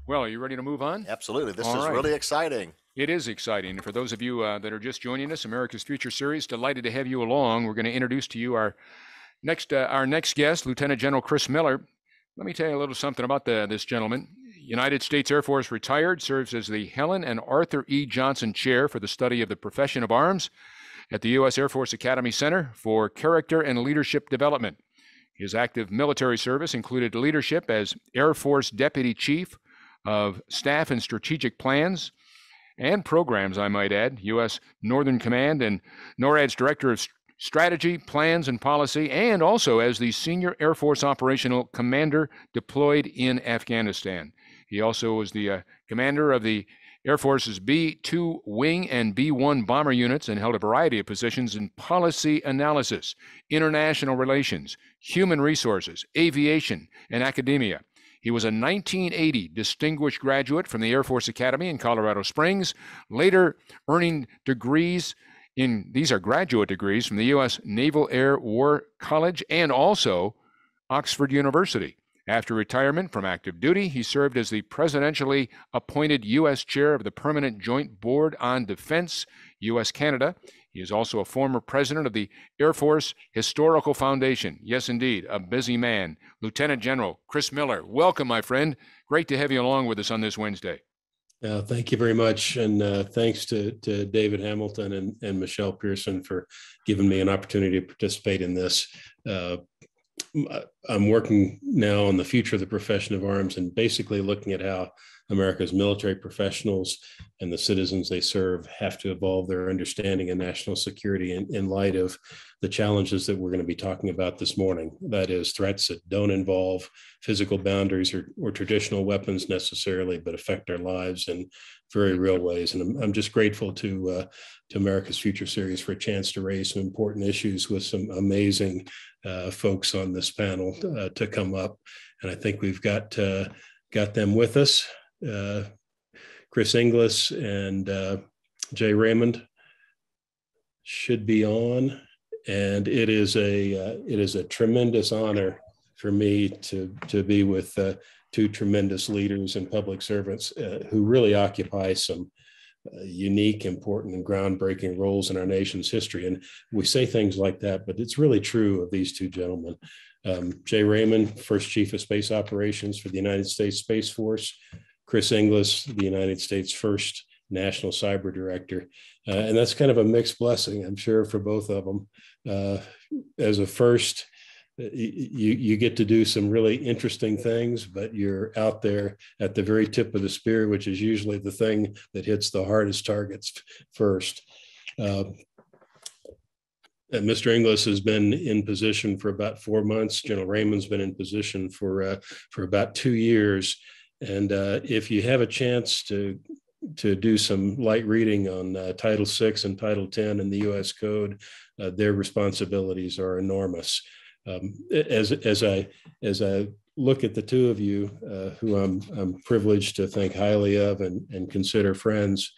Well, are you ready to move on? Absolutely. This All is right. really exciting. It is exciting. For those of you that are just joining us, America's Future Series, delighted to have you along. We're going to introduce to you our next guest, Lieutenant General Chris Miller. Let me tell you a little something about this gentleman. United States Air Force retired, serves as the Helen and Arthur E. Johnson Chair for the Study of the Profession of Arms at the U.S. Air Force Academy Center for Character and Leadership Development. His active military service included leadership as Air Force Deputy Chief of Staff and Strategic Plans and Programs, I might add, U.S. Northern Command and NORAD's Director of Strategy, Plans, and Policy, and also as the Senior Air Force Operational Commander deployed in Afghanistan. He also was the commander of the Air Force's B-2 Wing and B-1 bomber units and held a variety of positions in policy analysis, international relations, human resources, aviation, and academia. He was a 1980 distinguished graduate from the Air Force Academy in Colorado Springs, later earning degrees these are graduate degrees from the U.S. Naval Air War College and also Oxford University. After retirement from active duty, he served as the presidentially appointed U.S. Chair of the Permanent Joint Board on Defense, U.S.-Canada. He is also a former president of the Air Force Historical Foundation. Yes, indeed, a busy man. Lieutenant General Chris Miller, welcome, my friend. Great to have you along with us on this Wednesday. Thank you very much. And thanks to David Hamilton and Michelle Pearson for giving me an opportunity to participate in this. I'm working now on the future of the profession of arms and basically looking at how America's military professionals and the citizens they serve have to evolve their understanding of national security in light of the challenges that we're going to be talking about this morning. That is, threats that don't involve physical boundaries or traditional weapons necessarily, but affect our lives in very real ways. And I'm just grateful to America's Future Series for a chance to raise some important issues with some amazing folks on this panel to come up. And I think we've got them with us. Chris Inglis and Jay Raymond should be on, and it is a tremendous honor for me to be with two tremendous leaders and public servants who really occupy some unique, important, and groundbreaking roles in our nation's history. And we say things like that, but it's really true of these two gentlemen. Jay Raymond, First Chief of Space Operations for the United States Space Force. Chris Inglis, the United States First National Cyber Director. And that's kind of a mixed blessing, I'm sure, for both of them. As a first, you get to do some really interesting things, but you're out there at the very tip of the spear, which is usually the thing that hits the hardest targets first. Mr. Inglis has been in position for about 4 months. General Raymond's been in position for about 2 years. And if you have a chance to do some light reading on Title VI and Title X in the U.S. Code, their responsibilities are enormous. As I look at the two of you, who I'm privileged to think highly of and consider friends,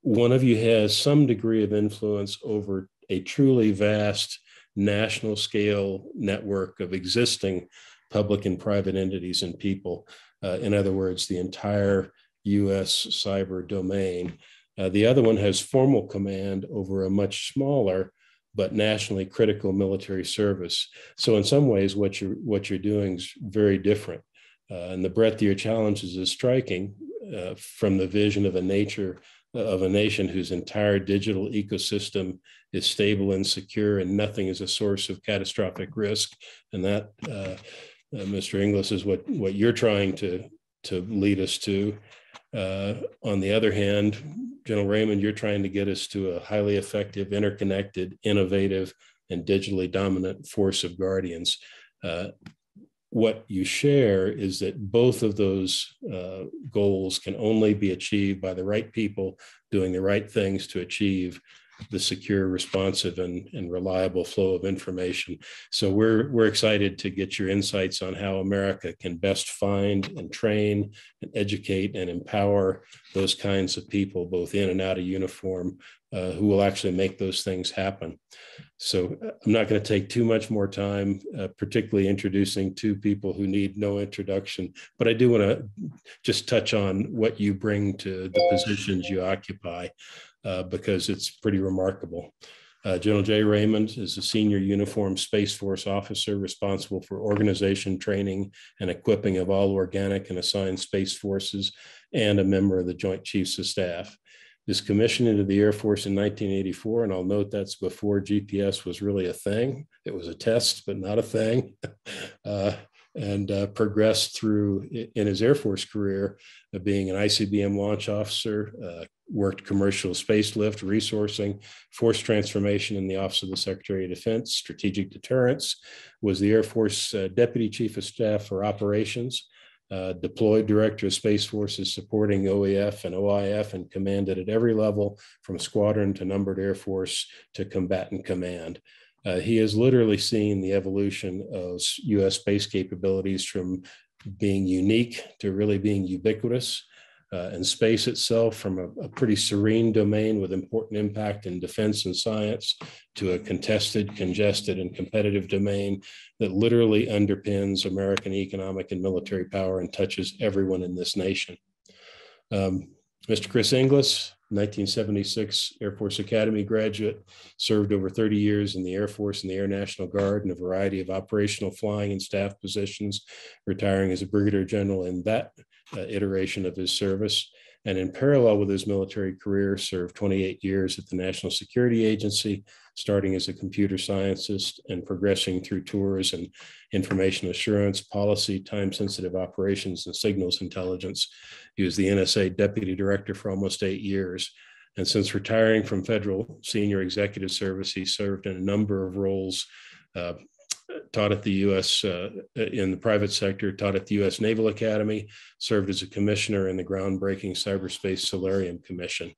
one of you has some degree of influence over a truly vast national scale network of existing public and private entities and people. In other words, the entire U.S. cyber domain. The other one has formal command over a much smaller but nationally critical military service. So in some ways, what you're doing is very different. And the breadth of your challenges is striking from the vision of a nation whose entire digital ecosystem is stable and secure and nothing is a source of catastrophic risk. And that, Mr. Inglis, is what you're trying to lead us to. On the other hand, General Raymond, you're trying to get us to a highly effective, interconnected, innovative, and digitally dominant force of guardians. What you share is that both of those goals can only be achieved by the right people doing the right things to achieve the secure, responsive, and reliable flow of information. So we're excited to get your insights on how America can best find and train and educate and empower those kinds of people, both in and out of uniform, who will actually make those things happen. So I'm not going to take too much more time, particularly introducing two people who need no introduction, but I do want to just touch on what you bring to the positions you occupy, because it's pretty remarkable. General J. Raymond is a senior uniformed Space Force officer responsible for organization, training, and equipping of all organic and assigned Space Forces, and a member of the Joint Chiefs of Staff. Is commissioned into the Air Force in 1984, and I'll note that's before GPS was really a thing. It was a test, but not a thing. And progressed through in his Air Force career, being an ICBM launch officer, worked commercial space lift, resourcing, force transformation in the Office of the Secretary of Defense, strategic deterrence, was the Air Force Deputy Chief of Staff for Operations, deployed Director of Space Forces supporting OEF and OIF, and commanded at every level from squadron to numbered Air Force to combatant command. He has literally seen the evolution of U.S. space capabilities from being unique to really being ubiquitous, and space itself from a pretty serene domain with important impact in defense and science to a contested, congested, and competitive domain that literally underpins American economic and military power and touches everyone in this nation. Mr. Chris Inglis, 1976 Air Force Academy graduate, served over 30 years in the Air Force and the Air National Guard in a variety of operational flying and staff positions, retiring as a brigadier general in that iteration of his service. And in parallel with his military career, served 28 years at the National Security Agency, starting as a computer scientist and progressing through tours and information assurance, policy, time-sensitive operations, and signals intelligence. He was the NSA Deputy Director for almost 8 years. And since retiring from federal senior executive service, he served in a number of roles, taught at the U.S. In the private sector, taught at the U.S. Naval Academy, served as a commissioner in the groundbreaking Cyberspace Solarium Commission,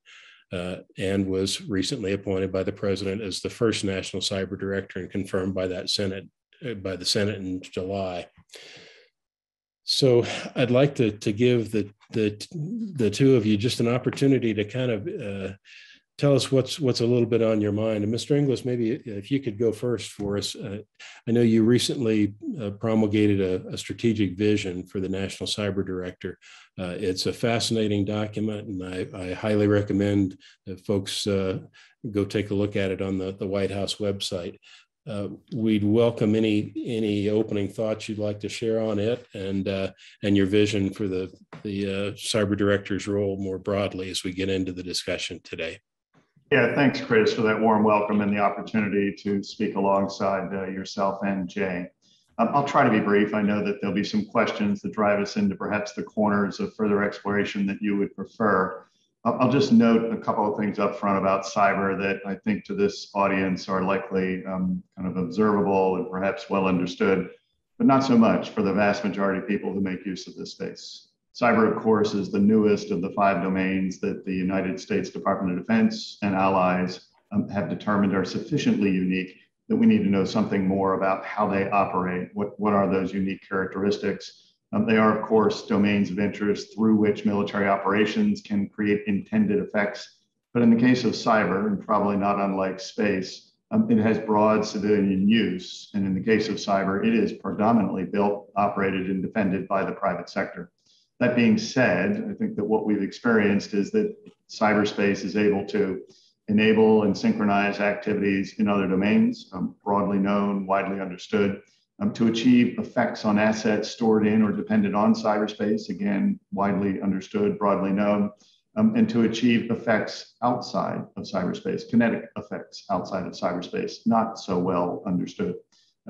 and was recently appointed by the president as the first national cyber director and confirmed by the Senate in July. So I'd like to give the two of you just an opportunity to kind of tell us what's a little bit on your mind. And Mr. Inglis, maybe if you could go first for us. I know you recently promulgated a strategic vision for the National Cyber Director. It's a fascinating document, and I highly recommend that folks go take a look at it on the White House website. We'd welcome any opening thoughts you'd like to share on it, and your vision for the cyber director's role more broadly as we get into the discussion today. Yeah, thanks, Chris, for that warm welcome and the opportunity to speak alongside yourself and Jay. I'll try to be brief. I know that there'll be some questions that drive us into perhaps the corners of further exploration that you would prefer. I'll just note a couple of things up front about cyber that I think to this audience are likely kind of observable and perhaps well understood, but not so much for the vast majority of people who make use of this space. Cyber, of course, is the newest of the 5 domains that the United States Department of Defense and allies have determined are sufficiently unique that we need to know something more about how they operate. What are those unique characteristics? They are, of course, domains of interest through which military operations can create intended effects. But in the case of cyber, and probably not unlike space, it has broad civilian use. And in the case of cyber, it is predominantly built, operated, and defended by the private sector. That being said, I think that what we've experienced is that cyberspace is able to enable and synchronize activities in other domains, broadly known, widely understood, to achieve effects on assets stored in or dependent on cyberspace, again, widely understood, broadly known, and to achieve effects outside of cyberspace, kinetic effects outside of cyberspace, not so well understood.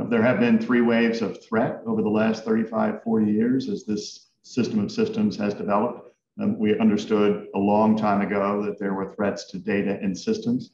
There have been 3 waves of threat over the last 35, 40 years as this system of systems has developed. We understood a long time ago that there were threats to data and systems.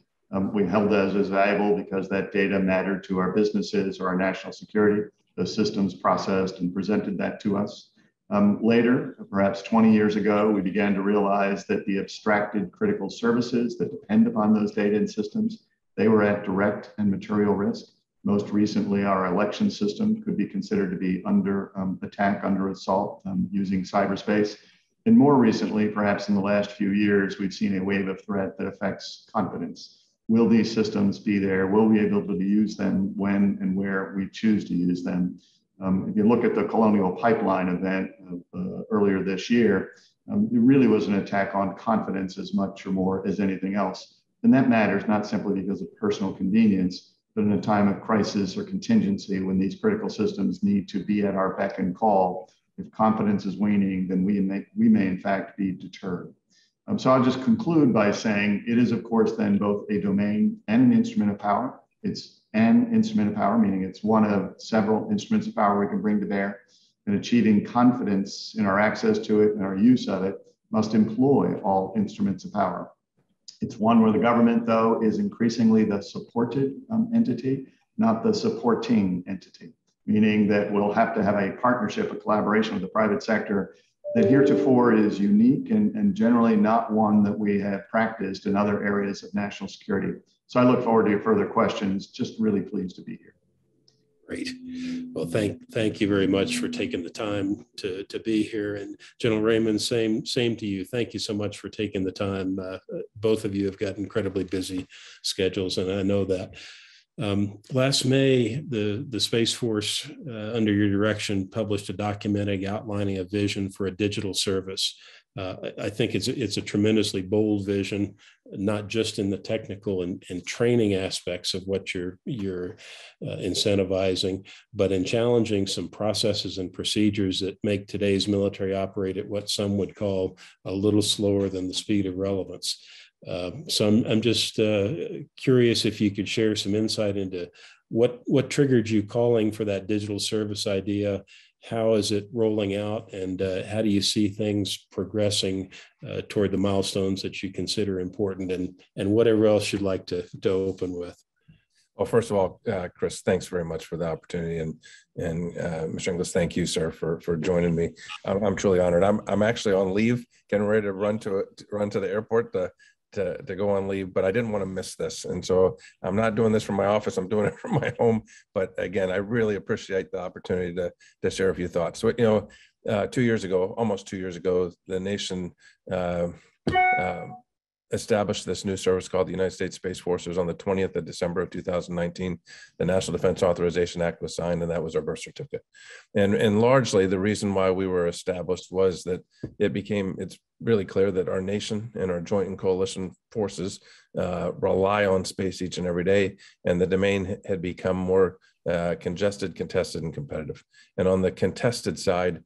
We held those as valuable because that data mattered to our businesses or our national security. Those systems processed and presented that to us. Later, perhaps 20 years ago, we began to realize that the abstracted critical services that depend upon those data and systems, they were at direct and material risk. Most recently, our election system could be considered to be under attack, under assault, using cyberspace. And more recently, perhaps in the last few years, we've seen a wave of threat that affects confidence. Will these systems be there? Will we be able to use them when and where we choose to use them? If you look at the Colonial Pipeline event earlier this year, it really was an attack on confidence as much or more as anything else. And that matters not simply because of personal convenience, but in a time of crisis or contingency when these critical systems need to be at our beck and call. If confidence is waning, then we may in fact be deterred. So I'll just conclude by saying it is, of course, then both a domain and an instrument of power. It's an instrument of power, meaning it's one of several instruments of power we can bring to bear. And achieving confidence in our access to it and our use of it must employ all instruments of power. It's one where the government, though, is increasingly the supported entity, not the supporting entity, meaning that we'll have to have a partnership, a collaboration with the private sector that heretofore is unique and generally not one that we have practiced in other areas of national security. So I look forward to your further questions. Just really pleased to be here. Great. Well, thank you very much for taking the time to be here. And General Raymond, same to you. Thank you so much for taking the time. Both of you have got incredibly busy schedules, and I know that. Last May, the Space Force, under your direction, published a document outlining a vision for a digital service. I think it's a tremendously bold vision, not just in the technical and training aspects of what you're incentivizing, but in challenging some processes and procedures that make today's military operate at what some would call a little slower than the speed of relevance. So I'm just curious if you could share some insight into what triggered you calling for that digital service idea. How is it rolling out, and how do you see things progressing toward the milestones that you consider important, and whatever else you'd like to open with? Well, first of all, Chris, thanks very much for the opportunity, and Mr. Inglis, thank you, sir, for joining me. I'm truly honored. I'm actually on leave, getting ready to run to the airport to go on leave, but I didn't want to miss this. And so I'm not doing this from my office, I'm doing it from my home. But again, I really appreciate the opportunity to share a few thoughts. So, 2 years ago, almost 2 years ago, the nation established this new service called the United States Space Force. It was on the 20th of December of 2019. The National Defense Authorization Act was signed, and that was our birth certificate. And largely the reason why we were established was that it's really clear that our nation and our joint and coalition forces rely on space each and every day, and the domain had become more congested, contested, and competitive. And on the contested side,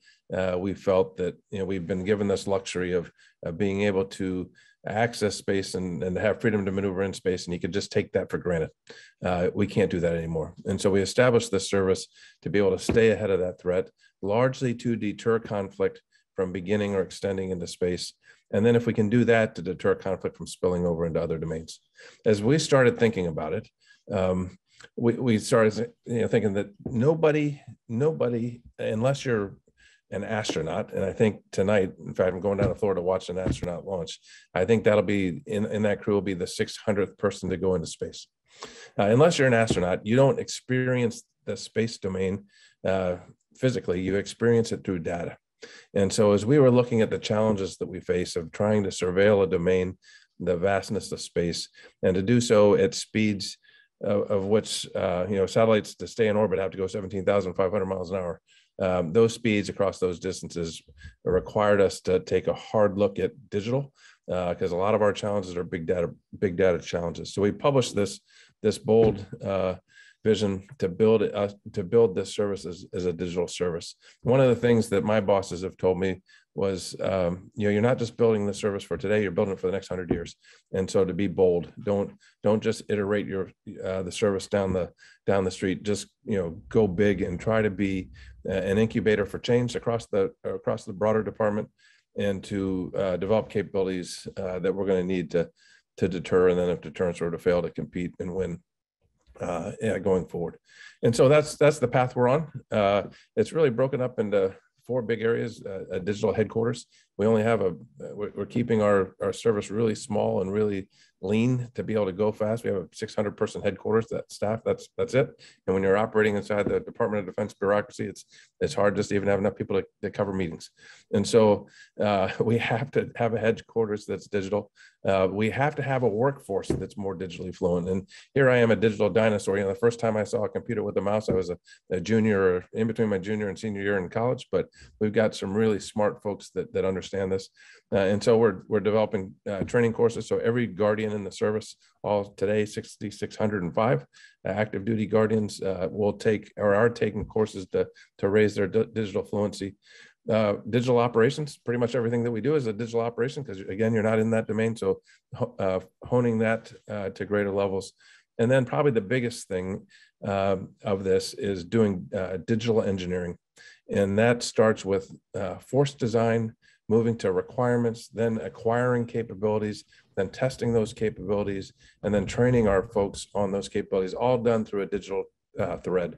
we felt that we've been given this luxury of being able to access space and have freedom to maneuver in space, and you could just take that for granted. We can't do that anymore. And so we established this service to be able to stay ahead of that threat, largely to deter conflict from beginning or extending into space. And then if we can do that, to deter conflict from spilling over into other domains. As we started thinking about it, we started thinking that nobody, unless you're an astronaut, and I think tonight, in fact, I'm going down to Florida to watch an astronaut launch. I think that'll be, in that crew will be the 600th person to go into space. Unless you're an astronaut, you don't experience the space domain physically, you experience it through data. And so as we were looking at the challenges that we face of trying to surveil a domain, the vastness of space, and to do so at speeds of which, satellites to stay in orbit have to go 17,500 miles an hour. Those speeds across those distances required us to take a hard look at digital, because a lot of our challenges are big data challenges. So we published this bold vision to build this service as a digital service. One of the things that my bosses have told me was, you're not just building the service for today, you're building it for the next 100 years. And so to be bold, don't just iterate the service down the street. Just go big and try to be an incubator for change across the broader department, and to develop capabilities that we're going to need to deter, and then if deterrence were to fail, to compete and win going forward. And so that's the path we're on. It's really broken up into four big areas: a digital headquarters. We only have we're keeping our service really small and really lean to be able to go fast. We have a 600-person headquarters, that staff, that's it. And when you're operating inside the Department of Defense bureaucracy, it's hard just to even have enough people to cover meetings. And so we have to have a headquarters that's digital. We have to have a workforce that's more digitally fluent. And here I am, a digital dinosaur. The first time I saw a computer with a mouse, I was a junior, or in between my junior and senior year in college, but we've got some really smart folks that understand this. And so we're developing training courses. So every Guardian in the service, all today, 6,605 active duty Guardians will take or are taking courses to raise their digital fluency. Digital operations, pretty much everything that we do is a digital operation, because again, you're not in that domain. So honing that to greater levels. And then probably the biggest thing of this is doing digital engineering. And that starts with force design, moving to requirements, then acquiring capabilities, then testing those capabilities, and then training our folks on those capabilities, all done through a digital thread.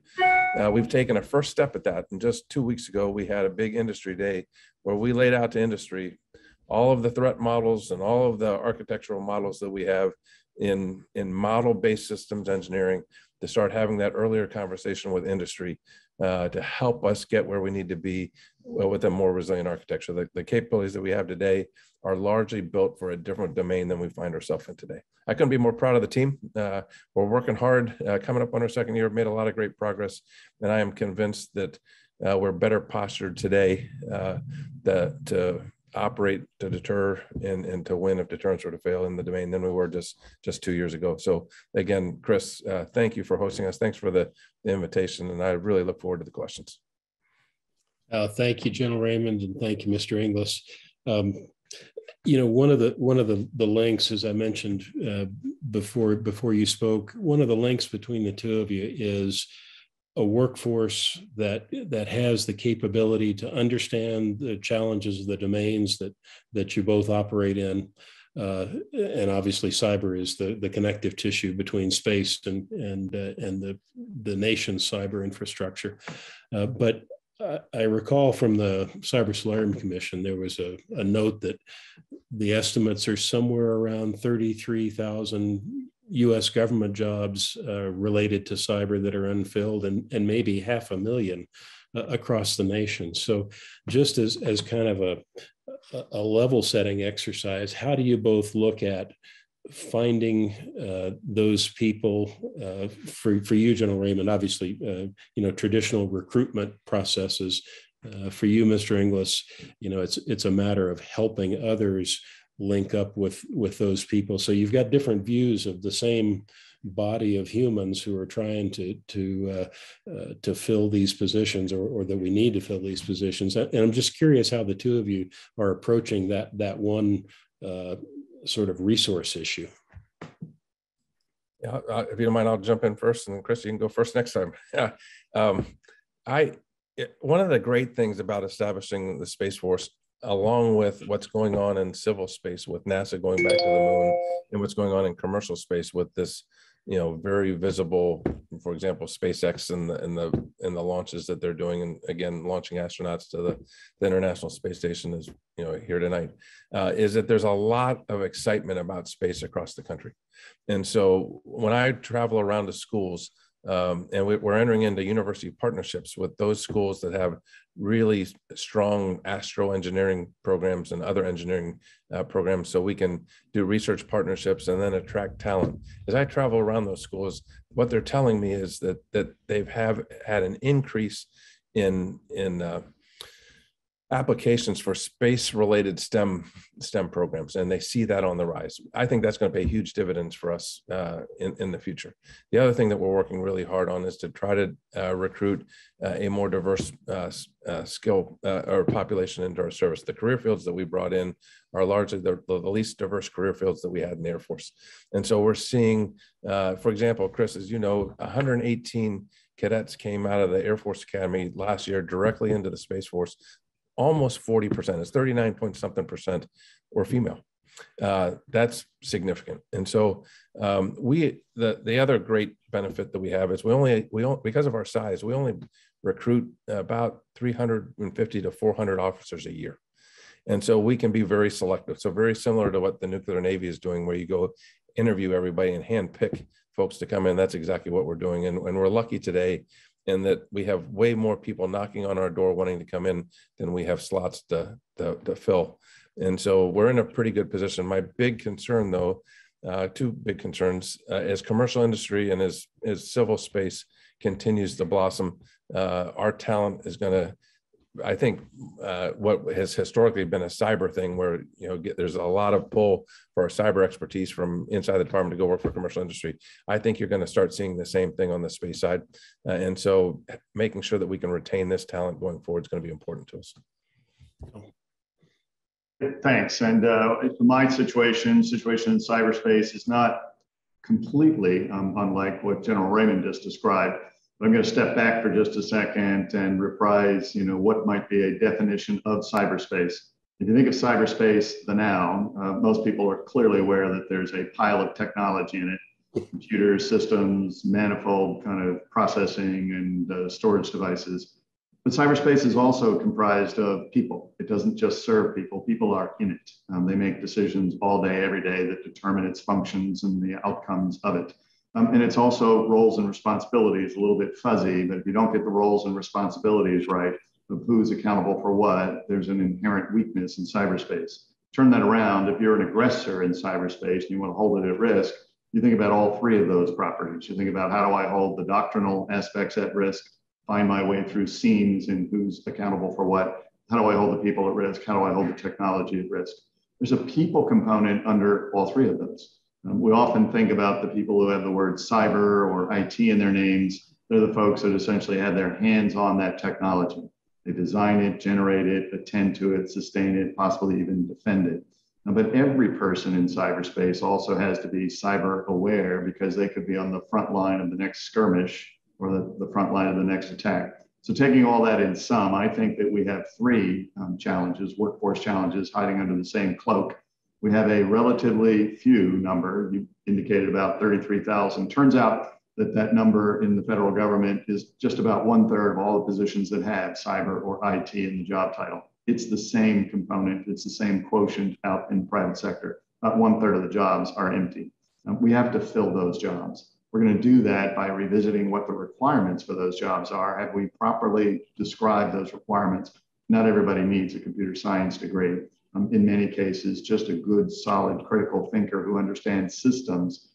We've taken a first step at that. And just 2 weeks ago, we had a big industry day where we laid out to industry all of the threat models and all of the architectural models that we have in model-based systems engineering, to start having that earlier conversation with industry to help us get where we need to be with a more resilient architecture. The capabilities that we have today are largely built for a different domain than we find ourselves in today. I couldn't be more proud of the team. We're working hard, coming up on our second year, made a lot of great progress, and I am convinced that we're better postured today to operate, to deter, and to win if deterrence were to fail in the domain than we were just 2 years ago. So again, Chris, thank you for hosting us. Thanks for the invitation, and I really look forward to the questions. Thank you, General Raymond, and thank you, Mr. Inglis. One of the links, as I mentioned before you spoke, one of the links between the two of you is a workforce that has the capability to understand the challenges of the domains that you both operate in. And obviously cyber is the connective tissue between space and the nation's cyber infrastructure. But I recall from the Cyber Solarium Commission, there was a note that the estimates are somewhere around 33,000 U.S. government jobs related to cyber that are unfilled, and maybe 500,000 across the nation. So just as kind of a level setting exercise, how do you both look at finding those people for you, General Raymond? Obviously, traditional recruitment processes. For you, Mr. Inglis, it's a matter of helping others link up with those people. So you've got different views of the same body of humans who are trying to fill these positions, or that we need to fill these positions. And I'm just curious how the two of you are approaching that one sort of resource issue. Yeah, if you don't mind, I'll jump in first, and Chris, you can go first next time. Yeah, one of the great things about establishing the Space Force, along with what's going on in civil space with NASA going back to the moon, and what's going on in commercial space with this, very visible, for example, SpaceX and the launches that they're doing, and again, launching astronauts to the International Space Station is, here tonight, is that there's a lot of excitement about space across the country. And so when I travel around to schools, and we're entering into university partnerships with those schools that have really strong astro engineering programs and other engineering programs, so we can do research partnerships and then attract talent. As I travel around those schools, what they're telling me is that they've had an increase in applications for space-related STEM programs, and they see that on the rise. I think that's going to pay huge dividends for us in the future. The other thing that we're working really hard on is to try to recruit a more diverse skill or population into our service. The career fields that we brought in are largely the least diverse career fields that we had in the Air Force. And so we're seeing, for example, Chris, as you know, 118 cadets came out of the Air Force Academy last year directly into the Space Force. Almost 40%, it's 39 point something percent were female. That's significant. And so the other great benefit that we have is we only because of our size, we only recruit about 350 to 400 officers a year. And so we can be very selective. So very similar to what the nuclear Navy is doing, where you go interview everybody and handpick folks to come in. That's exactly what we're doing. And we're lucky today in that we have way more people knocking on our door wanting to come in than we have slots to fill. And so we're in a pretty good position. My big concern, though, two big concerns, as commercial industry and as civil space continues to blossom, our talent is going to, I think, what has historically been a cyber thing, where there's a lot of pull for our cyber expertise from inside the department to go work for commercial industry. I think you're going to start seeing the same thing on the space side, and so making sure that we can retain this talent going forward is going to be important to us. Thanks. And my situation in cyberspace is not completely unlike what General Raymond just described. But I'm going to step back for just a second and reprise, what might be a definition of cyberspace. If you think of cyberspace, the noun, most people are clearly aware that there's a pile of technology in it: computers, systems, manifold kind of processing and storage devices. But cyberspace is also comprised of people. It doesn't just serve people. People are in it. They make decisions all day, every day that determine its functions and the outcomes of it. And it's also roles and responsibilities, a little bit fuzzy, but if you don't get the roles and responsibilities right of who's accountable for what, there's an inherent weakness in cyberspace. Turn that around, if you're an aggressor in cyberspace and you want to hold it at risk, you think about all three of those properties. You think about, how do I hold the doctrinal aspects at risk, find my way through seams and who's accountable for what, how do I hold the people at risk, how do I hold the technology at risk? There's a people component under all three of those. We often think about the people who have the word cyber or IT in their names. They're the folks that essentially have their hands on that technology. They design it, generate it, attend to it, sustain it, possibly even defend it. But every person in cyberspace also has to be cyber aware, because they could be on the front line of the next skirmish or the front line of the next attack. So taking all that in sum, I think that we have three challenges, workforce challenges, hiding under the same cloak. We have a relatively few number, you indicated about 33,000. Turns out that number in the federal government is just about 1/3 of all the positions that have cyber or IT in the job title. It's the same component, it's the same quotient out in the private sector. About 1/3 of the jobs are empty. We have to fill those jobs. We're going to do that by revisiting what the requirements for those jobs are. Have we properly described those requirements? Not everybody needs a computer science degree. In many cases, just a good, solid, critical thinker who understands systems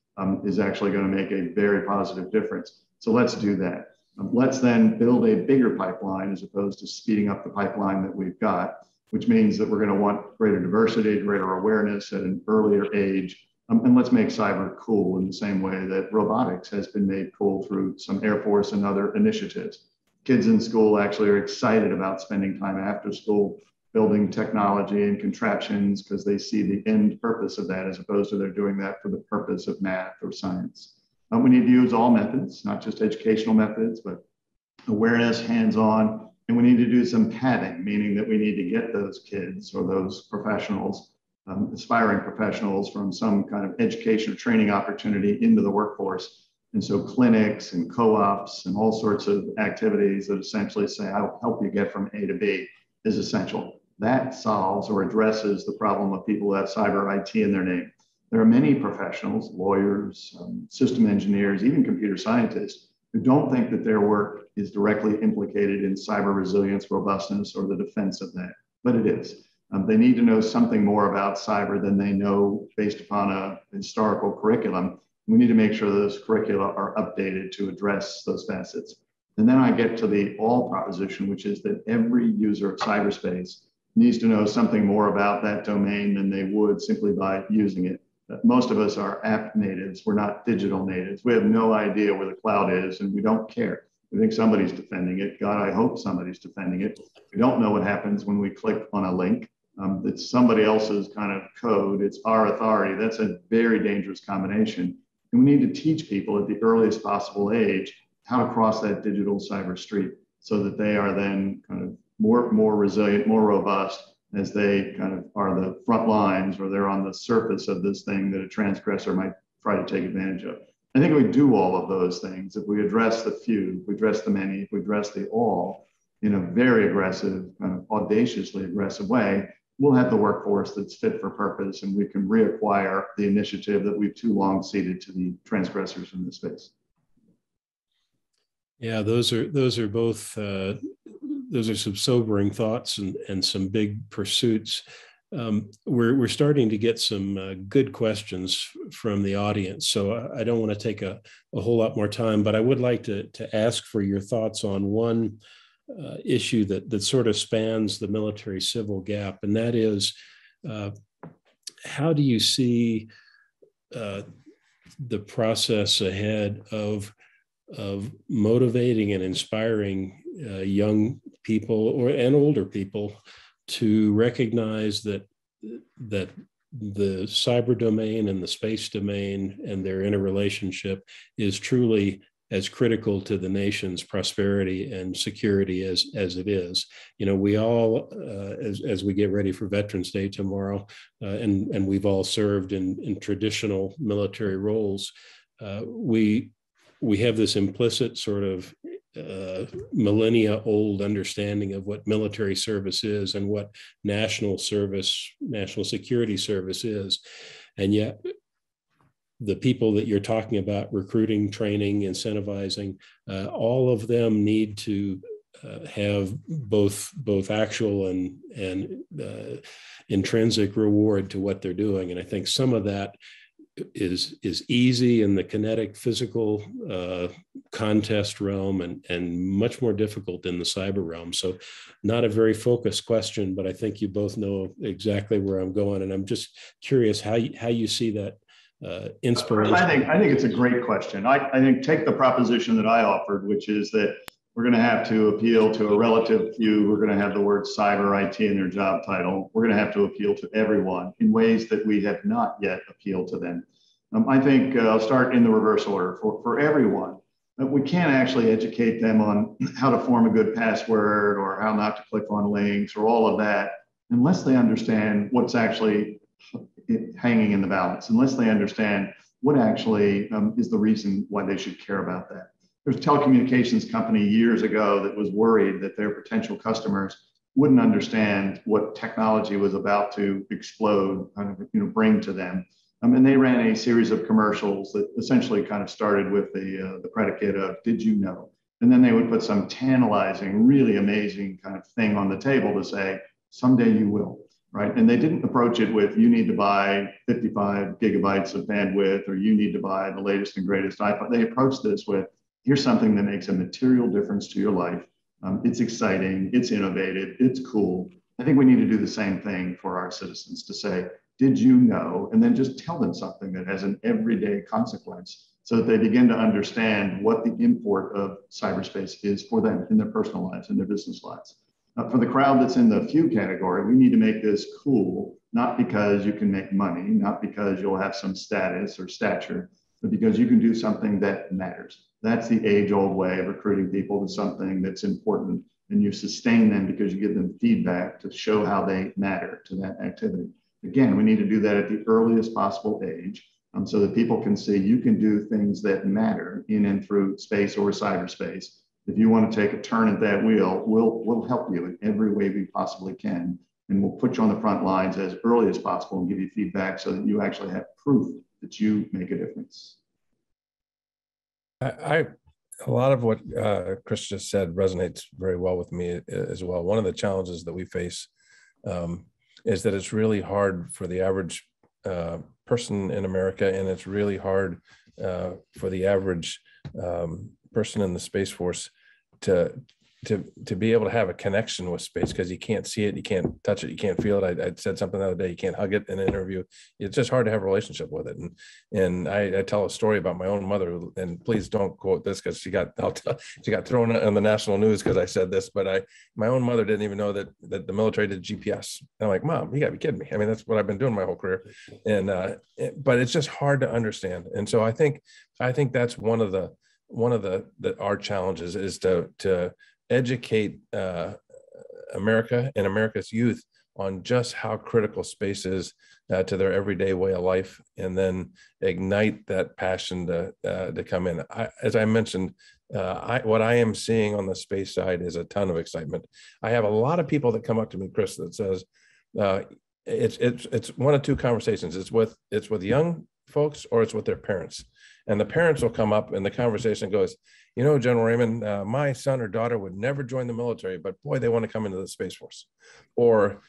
is actually going to make a very positive difference. So let's do that. Let's then build a bigger pipeline as opposed to speeding up the pipeline that we've got, which means that we're going to want greater diversity, greater awareness at an earlier age. And let's make cyber cool in the same way that robotics has been made cool through some Air Force and other initiatives. Kids in school actually are excited about spending time after school building technology and contraptions because they see the end purpose of that, as opposed to they're doing that for the purpose of math or science. We need to use all methods, not just educational methods, but awareness, hands-on, and we need to do some padding, meaning that we need to get those kids or those professionals, aspiring professionals, from some kind of education or training opportunity into the workforce. And so clinics and co-ops and all sorts of activities that essentially say, I'll help you get from A to B, is essential. That solves or addresses the problem of people who have cyber IT in their name. There are many professionals, lawyers, system engineers, even computer scientists, who don't think that their work is directly implicated in cyber resilience, robustness, or the defense of that, but it is. They need to know something more about cyber than they know based upon a historical curriculum. We need to make sure those curricula are updated to address those facets. And then I get to the all proposition, which is that every user of cyberspace needs to know something more about that domain than they would simply by using it. Most of us are app natives. We're not digital natives. We have no idea where the cloud is, and we don't care. We think somebody's defending it. God, I hope somebody's defending it. We don't know what happens when we click on a link. It's somebody else's kind of code. It's our authority. That's a very dangerous combination. And we need to teach people at the earliest possible age how to cross that digital cyber street so that they are then kind of more resilient, more robust, as they kind of are the front lines, or they're on the surface of this thing that a transgressor might try to take advantage of. I think if we do all of those things, if we address the few, if we address the many, if we address the all in a very aggressive, kind of audaciously aggressive way, we'll have the workforce that's fit for purpose, and we can reacquire the initiative that we've too long ceded to the transgressors in this space. Yeah, those are both those are some sobering thoughts and some big pursuits. We're starting to get some good questions from the audience, so I don't want to take a whole lot more time, but I would like to ask for your thoughts on one issue that sort of spans the military-civil gap, and that is, how do you see the process ahead of motivating and inspiring young people and older people to recognize that the cyber domain and the space domain and their interrelationship is truly as critical to the nation's prosperity and security as it is. You know, we all, as we get ready for Veterans Day tomorrow, and we've all served in traditional military roles, we have this implicit sort of millennia-old understanding of what military service is and what national security service is. And yet, the people that you're talking about, recruiting, training, incentivizing, all of them need to have both actual and intrinsic reward to what they're doing. And I think some of that is easy in the kinetic physical contest realm and much more difficult in the cyber realm. So not a very focused question, but I think you both know exactly where I'm going. And I'm just curious how you see that inspiration. I think it's a great question. I think take the proposition that I offered, which is that we're going to have to appeal to a relative few who are going to have the word cyber IT in their job title. We're going to have to appeal to everyone in ways that we have not yet appealed to them. I think I'll start in the reverse order. For everyone, we can't actually educate them on how to form a good password or how not to click on links or all of that unless they understand what's actually hanging in the balance, unless they understand what actually is the reason why they should care about that. There's a telecommunications company years ago that was worried that their potential customers wouldn't understand what technology was about to explode, bring to them. And they ran a series of commercials that essentially kind of started with the predicate of, did you know? And then they would put some tantalizing, really amazing kind of thing on the table to say, someday you will. Right. And they didn't approach it with, you need to buy 55 gigabytes of bandwidth, or you need to buy the latest and greatest iPhone. They approached this with, here's something that makes a material difference to your life. It's exciting, it's innovative, it's cool. I think we need to do the same thing for our citizens to say, did you know? And then just tell them something that has an everyday consequence so that they begin to understand what the import of cyberspace is for them in their personal lives, in their business lives. For the crowd that's in the few category, we need to make this cool, not because you can make money, not because you'll have some status or stature, but because you can do something that matters. That's the age-old way of recruiting people to something that's important, and you sustain them because you give them feedback to show how they matter to that activity. Again, we need to do that at the earliest possible age, so that people can see you can do things that matter in and through space or cyberspace. If you want to take a turn at that wheel, we'll help you in every way we possibly can. And we'll put you on the front lines as early as possible and give you feedback so that you actually have proof that you make a difference. A lot of what Chris just said resonates very well with me as well. One of the challenges that we face is that it's really hard for the average person in America, and it's really hard for the average person in the Space Force to be able to have a connection with space, because you can't see it, you can't touch it, you can't feel it. I said something the other day, you can't hug it in an interview. It's just hard to have a relationship with it. And I tell a story about my own mother, and please don't quote this because she got thrown on the national news because I said this, but my own mother didn't even know that the military did GPS. And I'm like, Mom, you gotta be kidding me. I mean, that's what I've been doing my whole career. And but it's just hard to understand. And so I think that's one of our challenges is to educate America and America's youth on just how critical space is to their everyday way of life, and then ignite that passion to come in. As I mentioned, what I am seeing on the space side is a ton of excitement. I have a lot of people that come up to me, Chris, that says it's one of two conversations. It's with young folks or it's with their parents, and the parents will come up and the conversation goes, you know, General Raymond, my son or daughter would never join the military, but boy, they want to come into the Space Force, or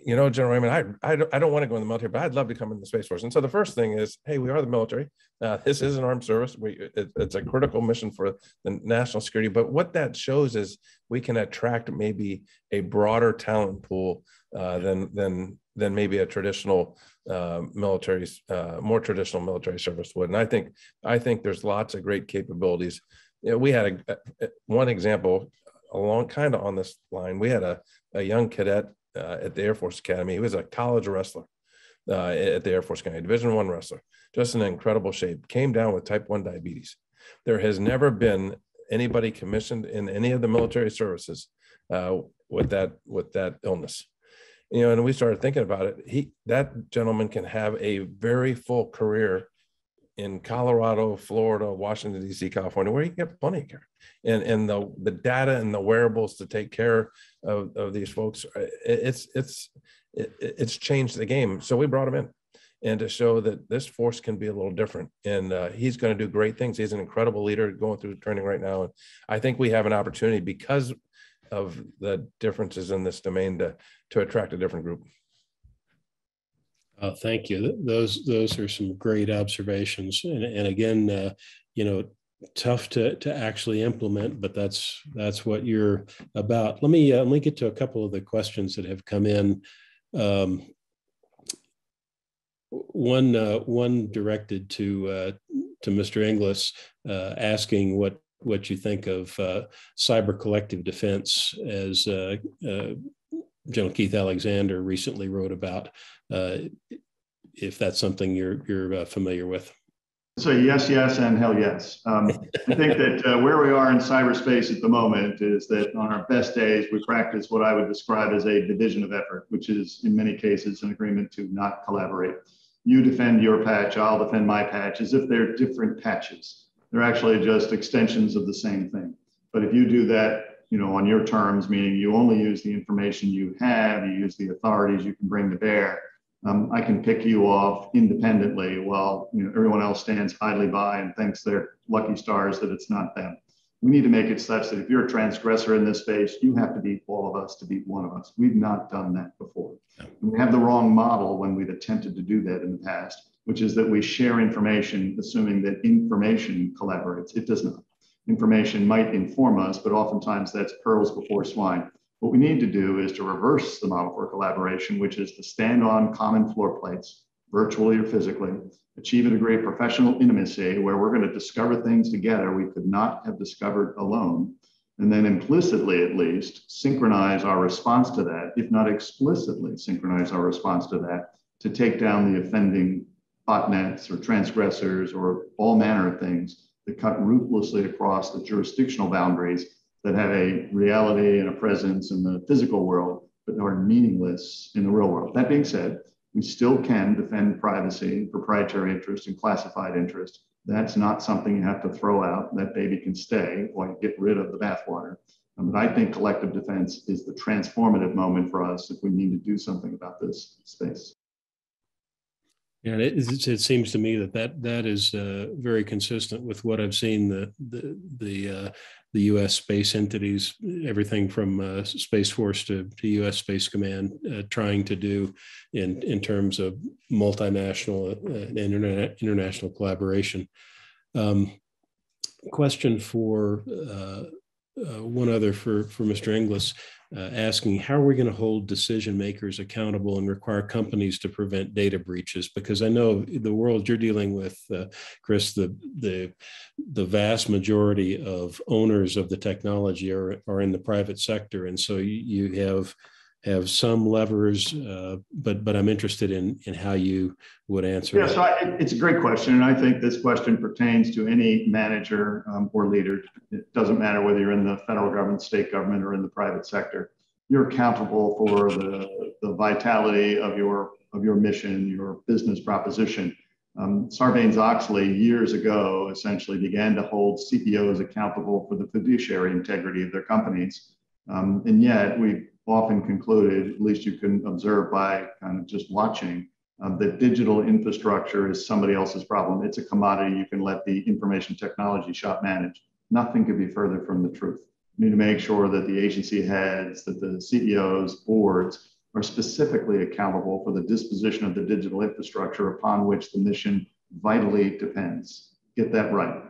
you know, General Raymond, I don't want to go in the military, but I'd love to come in the Space Force. And so the first thing is, hey, we are the military. This is an armed service. It's a critical mission for the national security. But what that shows is we can attract maybe a broader talent pool than maybe a traditional more traditional military service would. And I think there's lots of great capabilities. You know, we had one example along kind of on this line. We had a young cadet at the Air Force Academy. He was a college wrestler at the Air Force Academy, Division I wrestler, just in incredible shape, came down with type 1 diabetes. There has never been anybody commissioned in any of the military services with that illness. You know, and we started thinking about it. That gentleman can have a very full career in Colorado, Florida, Washington, D.C., California, where you get plenty of care. And the data and the wearables to take care of these folks, it's changed the game. So we brought him in, and to show that this force can be a little different. And he's going to do great things. He's an incredible leader going through training right now. And I think we have an opportunity, because of the differences in this domain, to attract a different group. Thank you. Those are some great observations. And again, you know, tough to actually implement, but that's what you're about. Let me get to a couple of the questions that have come in. One directed to Mr. Inglis, asking what you think of cyber collective defense, as General Keith Alexander recently wrote about, if that's something you're familiar with. So yes, and hell yes. I think that where we are in cyberspace at the moment is that on our best days, we practice what I would describe as a division of effort, which is in many cases an agreement to not collaborate. You defend your patch, I'll defend my patch, as if they're different patches. They're actually just extensions of the same thing. But if you do that, you know, on your terms, meaning you only use the information you have, you use the authorities you can bring to bear, I can pick you off independently while, you know, everyone else stands idly by and thinks they're lucky stars that it's not them. We need to make it such that if you're a transgressor in this space, you have to beat all of us to beat one of us. We've not done that before. And we have the wrong model when we've attempted to do that in the past, which is that we share information, assuming that information collaborates. It does not. Information might inform us, but oftentimes that's pearls before swine. What we need to do is to reverse the model for collaboration, which is to stand on common floor plates, virtually or physically, achieve a degree of professional intimacy where we're going to discover things together we could not have discovered alone, and then implicitly, at least, synchronize our response to that, if not explicitly synchronize our response to that, to take down the offending botnets or transgressors or all manner of things that cut ruthlessly across the jurisdictional boundaries that have a reality and a presence in the physical world, but are meaningless in the real world. That being said, we still can defend privacy, proprietary interest, and classified interest. That's not something you have to throw out. That baby can stay while you get rid of the bathwater. But I think collective defense is the transformative moment for us if we need to do something about this space. And it seems to me that is very consistent with what I've seen the U.S. space entities, everything from Space Force to U.S. Space Command, trying to do in terms of multinational and international collaboration. Question for one other for Mr. Inglis, asking how are we going to hold decision makers accountable and require companies to prevent data breaches? Because I know the world you're dealing with, Chris, the vast majority of owners of the technology are in the private sector, and so you have some levers, but I'm interested in how you would answer. Yeah, so it's a great question, and I think this question pertains to any manager or leader. It doesn't matter whether you're in the federal government, state government, or in the private sector. you're accountable for the vitality of your mission, your business proposition. Sarbanes-Oxley years ago essentially began to hold CEOs accountable for the fiduciary integrity of their companies. And yet we've often concluded, at least you can observe by kind of just watching, that digital infrastructure is somebody else's problem. It's a commodity you can let the information technology shop manage. Nothing could be further from the truth. You need to make sure that the agency heads, that the CEOs, boards are specifically accountable for the disposition of the digital infrastructure upon which the mission vitally depends. Get that right.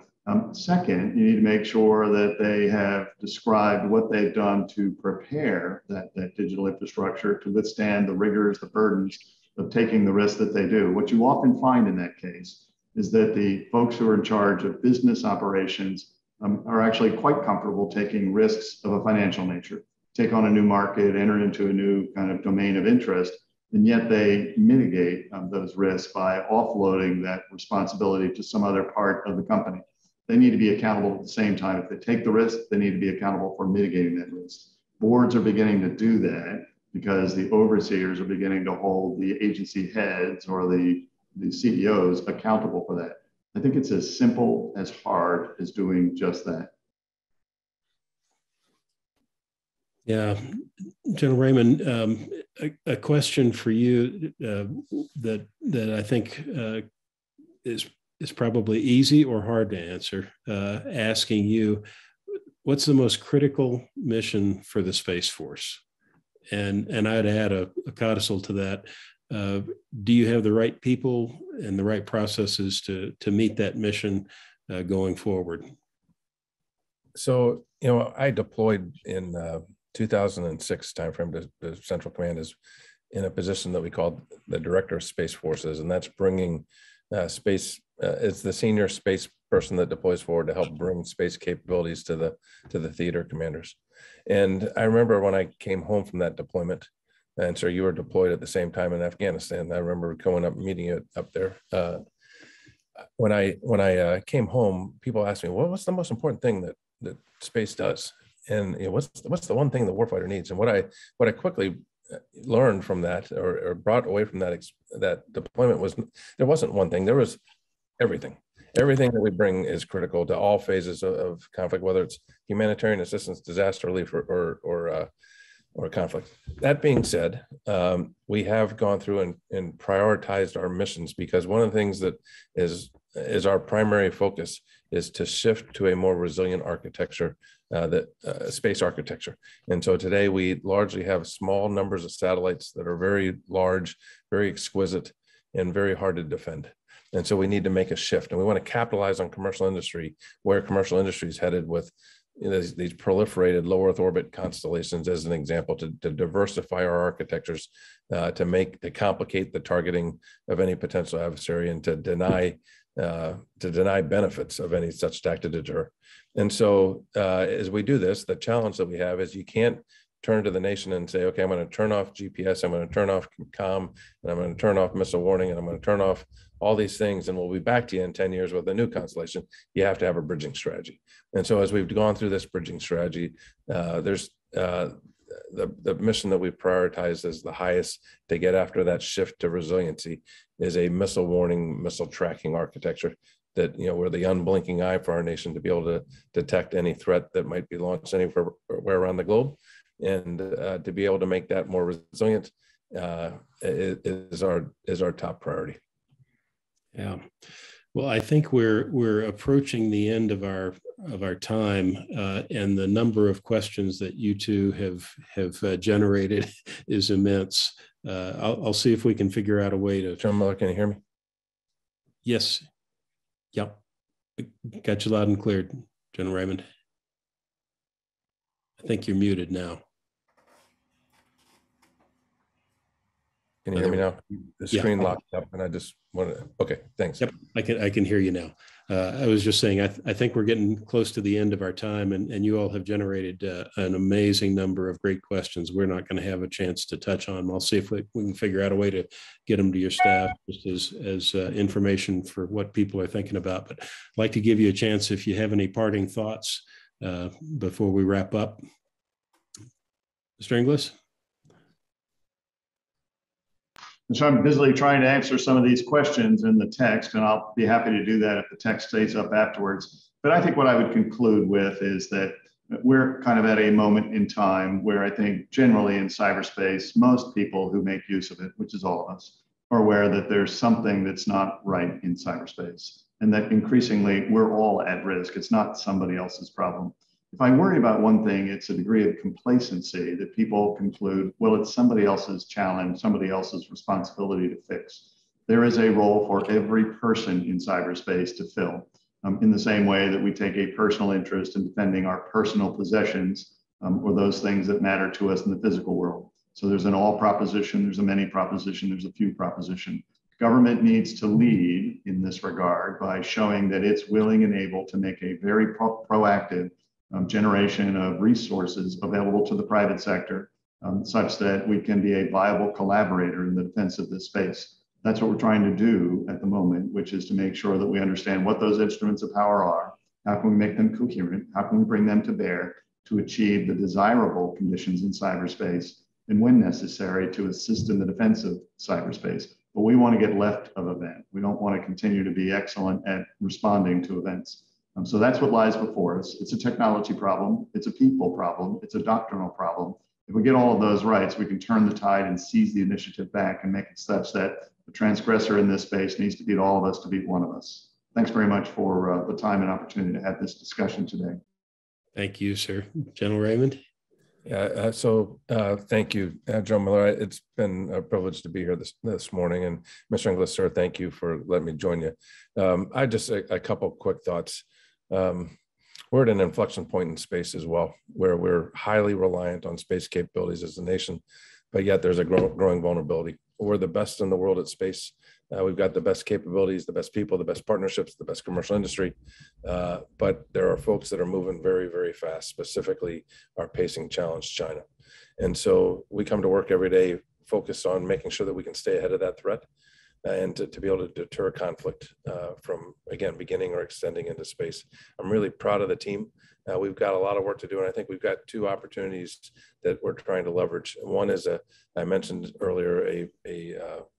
Second, you need to make sure that they have described what they've done to prepare that digital infrastructure to withstand the rigors, the burdens of taking the risks that they do. What you often find in that case is that the folks who are in charge of business operations are actually quite comfortable taking risks of a financial nature, take on a new market, enter into a new kind of domain of interest, and yet they mitigate those risks by offloading that responsibility to some other part of the company. They need to be accountable at the same time. If they take the risk, they need to be accountable for mitigating that risk. Boards are beginning to do that because the overseers are beginning to hold the agency heads or the CEOs accountable for that. I think it's as simple as hard as doing just that. Yeah, General Raymond, a question for you that I think is probably easy or hard to answer. Asking you, what's the most critical mission for the Space Force? And I'd add a codicil to that. Do you have the right people and the right processes to meet that mission going forward? So, I deployed in 2006 timeframe to Central Command is in a position that we called the Director of Space Forces, and that's bringing space. It's the senior space person that deploys forward to help bring space capabilities to the theater commanders. And I remember when I came home from that deployment, and so you were deployed at the same time in Afghanistan. I remember going up, meeting you up there. When I came home, people asked me, well, what's the most important thing that space does? And what's the one thing the warfighter needs? And what I quickly learned from that, or brought away from that deployment, was there wasn't one thing. There was everything. Everything that we bring is critical to all phases of conflict, whether it's humanitarian assistance, disaster relief, or conflict. That being said, we have gone through and prioritized our missions, because one of the things that is our primary focus is to shift to a more resilient architecture, space architecture. And so today we largely have small numbers of satellites that are very large, very exquisite, and very hard to defend. And so we need to make a shift, and we want to capitalize on commercial industry, where commercial industry is headed with these proliferated low Earth orbit constellations, as an example, to diversify our architectures, to complicate the targeting of any potential adversary, and to deny benefits of any such tactic to deter. And so as we do this, the challenge that we have is you can't turn to the nation and say, okay, I'm going to turn off GPS, I'm going to turn off comm, and I'm going to turn off missile warning, and I'm going to turn off all these things, and we'll be back to you in 10 years with a new constellation. You have to have a bridging strategy. And so as we've gone through this bridging strategy, there's the mission that we've prioritized as the highest to get after that shift to resiliency is a missile warning, missile tracking architecture that, we're the unblinking eye for our nation to be able to detect any threat that might be launched anywhere around the globe. And to be able to make that more resilient is our top priority. Yeah. Well, I think we're approaching the end of our time, and the number of questions that you two have generated is immense. I'll see if we can figure out a way to. John Miller, can you hear me? Yes. Yep. Got you loud and clear, General Raymond. I think you're muted now. Can you hear me now? The screen locked up, and I just wanted to, okay, thanks. Yep, I can hear you now. I was just saying, I think we're getting close to the end of our time, and you all have generated an amazing number of great questions we're not going to have a chance to touch on. I'll see if we can figure out a way to get them to your staff just as information for what people are thinking about. But I'd like to give you a chance if you have any parting thoughts before we wrap up. Mr. Inglis? So I'm busily trying to answer some of these questions in the text, and I'll be happy to do that if the text stays up afterwards. But I think what I would conclude with is that we're kind of at a moment in time where I think generally in cyberspace, most people who make use of it, which is all of us, are aware that there's something that's not right in cyberspace, and that increasingly we're all at risk. It's not somebody else's problem. If I worry about one thing, it's a degree of complacency that people conclude, well, it's somebody else's challenge, somebody else's responsibility to fix. There is a role for every person in cyberspace to fill, in the same way that we take a personal interest in defending our personal possessions or those things that matter to us in the physical world. So there's an all proposition, there's a many proposition, there's a few proposition. Government needs to lead in this regard by showing that it's willing and able to make a very proactive generation of resources available to the private sector, such that we can be a viable collaborator in the defense of this space. That's what we're trying to do at the moment, which is to make sure that we understand what those instruments of power are, how can we make them coherent, how can we bring them to bear to achieve the desirable conditions in cyberspace, and when necessary, to assist in the defense of cyberspace. But we want to get left of event. We don't want to continue to be excellent at responding to events. So that's what lies before us. It's a technology problem. It's a people problem. It's a doctrinal problem. If we get all of those rights, we can turn the tide and seize the initiative back and make it such that the transgressor in this space needs to beat all of us to beat one of us. Thanks very much for the time and opportunity to have this discussion today. Thank you, sir. General Raymond? Yeah, thank you, Joe Miller. It's been a privilege to be here this morning. And Mr. Inglis, sir, thank you for letting me join you. I just a couple quick thoughts. We're at an inflection point in space as well, where we're highly reliant on space capabilities as a nation, but yet there's a growing vulnerability. We're the best in the world at space. We've got the best capabilities, the best people, the best partnerships, the best commercial industry. But there are folks that are moving very, very fast, specifically our pacing challenge, China. And so we come to work every day focused on making sure that we can stay ahead of that threat and to be able to deter conflict from, again, beginning or extending into space. I'm really proud of the team. We've got a lot of work to do, and I think we've got two opportunities that we're trying to leverage. One is, I mentioned earlier,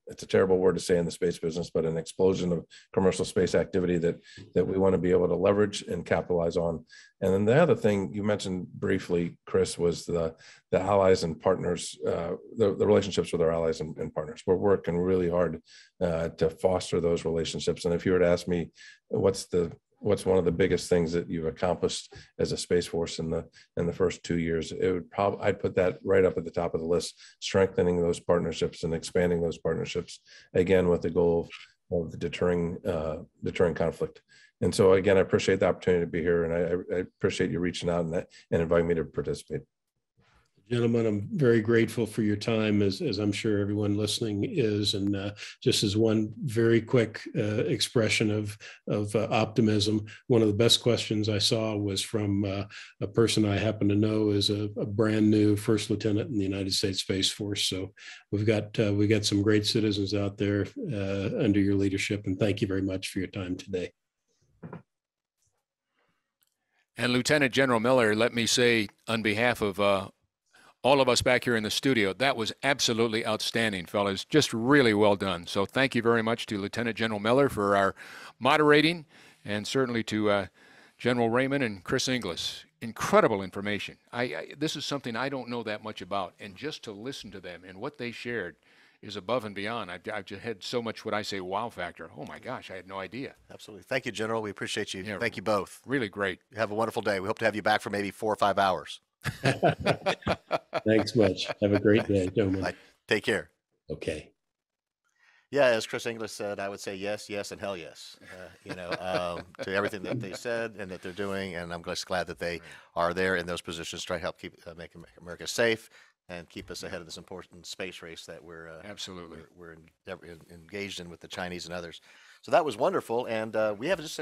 it's a terrible word to say in the space business, but an explosion of commercial space activity that we want to be able to leverage and capitalize on. And then the other thing you mentioned briefly, Chris, was the allies and partners, the relationships with our allies and partners. We're working really hard to foster those relationships. And if you were to ask me, what's one of the biggest things that you've accomplished as a Space Force in the first 2 years, I'd put that right up at the top of the list, strengthening those partnerships and expanding those partnerships, again, with the goal of deterring conflict. And so, again, I appreciate the opportunity to be here, and I appreciate you reaching out and inviting me to participate. Gentlemen, I'm very grateful for your time, as I'm sure everyone listening is. And just as one very quick expression of optimism, one of the best questions I saw was from a person I happen to know is a brand new first lieutenant in the United States Space Force. So we've got some great citizens out there under your leadership. And thank you very much for your time today. And Lieutenant General Miller, let me say on behalf of all of us back here in the studio, that was absolutely outstanding, fellas. Just really well done. So thank you very much to Lieutenant General Miller for our moderating, and certainly to General Raymond and Chris Inglis. Incredible information. This is something I don't know that much about, and just to listen to them and what they shared is above and beyond. I've just had so much, what I say, wow factor. Oh my gosh, I had no idea. Absolutely. Thank you, General. We appreciate you. Yeah, thank you both. Really great. Have a wonderful day. We hope to have you back for maybe 4 or 5 hours. Thanks much. Have a great day, gentlemen. Take care. Okay. Yeah, as Chris Inglis said, I would say yes, yes, and hell yes, to everything that they said and that they're doing. And I'm just glad that they are there in those positions to try to help make America safe and keep us ahead of this important space race that we're absolutely we're engaged in with the Chinese and others. So that was wonderful. And we have just